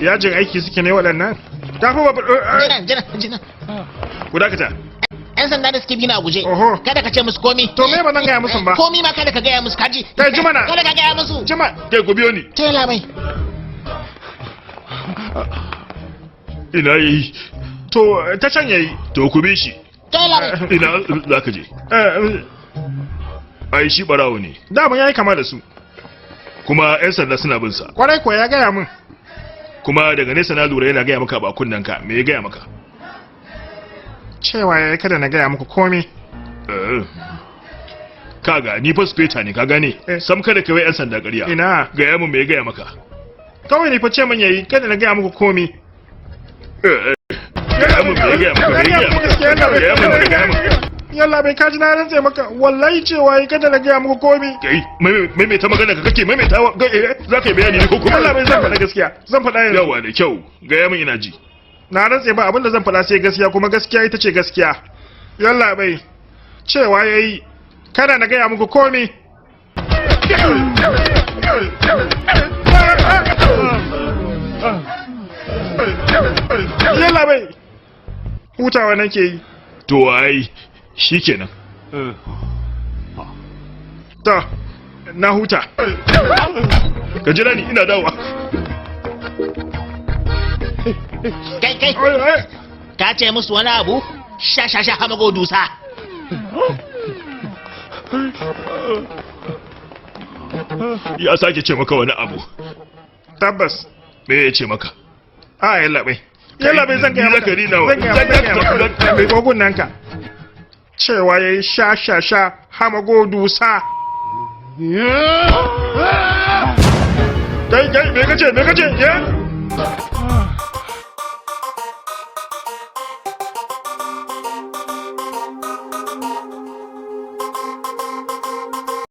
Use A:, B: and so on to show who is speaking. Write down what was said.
A: Yajin aiki suke ne waɗannan? Ta fi babu...
B: Jina.
A: Ku dakata.
B: 'Yan sanda da suke bi na guje.
A: Oho.
B: Kada ka ce musu komi.
A: To me ba zan gaya musu ba?
B: Komi ma kada ka gaya musu kaji.
A: Kai jima na.
B: Kada ka gaya musu.
A: Jima. Kai ku biyo ni.
B: Tela mai.
A: Ina yi. To ta can yayi. To ku bi shi.
B: Tela mai.
A: Ina za ka je. Ai shi barawo ne. Dama yayi kama da su. Kuma 'yan sanda suna bin sa. Kwarai ko ya gaya min. Kuma daga nesa na lura yana gaya maka ba kunnanka. Me ya gaya maka? Cewa ya kada na gaya muku komai. Kaga ni fa speta ne ka gane. Sam kada ka wai 'yan sanda ƙarya. Ina gaya mun me ya gaya maka. Kawai ni fa ce man yayi kada na gaya muku komai. Gaya mun me ya gaya maka. Gaya mun. Yalla bai kaji na rantse maka wallahi cewa yayi kada na gaya muku komai. Kai maimaita magana ka kake maimaita za ka yi bayani ne ko kuma. Yalla bai zan faɗa gaskiya. Zan faɗa yanzu. Yawa da kyau. Gaya mun ina ji. Na rantse ba abinda zan faɗa sai gaskiya kuma gaskiya ita ce gaskiya. Yalla bai cewa yayi kada na gaya muku komai. Yalla bai hutawa nake yi. To ai shikenan. To na huta. Ka jira ni ina dawowa.
B: Kai. Ka ce musu wani abu? Sha hamago dusa.
A: Ya sake ce maka wani abu. Tabbas. Me ya ce maka? A yalla bai. Yalla bai zan gaya maka. Zan gaya maka. Mai gogun nan ka. Cewa yayi sha hamago dusa. Kai me kace?